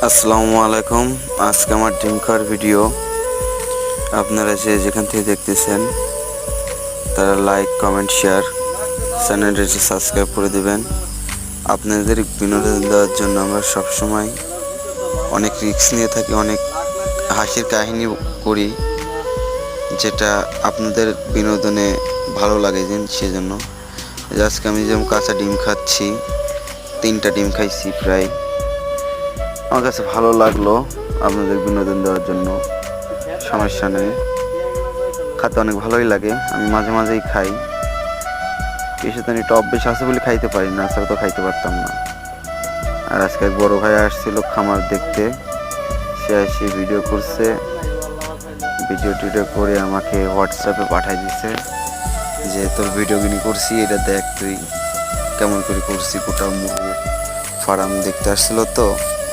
আসসালামু আলাইকুম। আজকে আমার ডিম খাওয়ার ভিডিও। আপনারা যেখান থেকে দেখতেছেন তারা লাইক, কমেন্ট, শেয়ার, চ্যানেলটি সাবস্ক্রাইব করে দেবেন। আপনাদের বিনোদন দেওয়ার জন্য আমরা সবসময় অনেক রিস্ক নিয়ে থাকি, অনেক হাসির কাহিনী করি, যেটা আপনাদের বিনোদনে ভালো লাগে সেজন্য। আজকে আমি যেমন কাঁচা ডিম খাচ্ছি, 3টা ডিম খাইছি প্রায়। আমার কাছে ভালো লাগলো আপনাদের বিনোদন দেওয়ার জন্য, সমস্যা নেই, খেতে অনেক ভালোই লাগে। আমি মাঝে মাঝেই খাই, এসে তো একটু অভ্যেস আছে বলে খাইতে পারি না, ছাড়া তো খাইতে পারতাম না। আর আজকে এক বড় ভাই আসছিল খামার দেখতে, সে এসে ভিডিও করছে, ভিডিও করে আমাকে হোয়াটসঅ্যাপে পাঠিয়ে দিছে যে তোর ভিডিওগুলি করছি, এটা দেখ তুই কেমন করে করছি। গোটা মুরগির ফার্ম দেখতে আসছিল তো।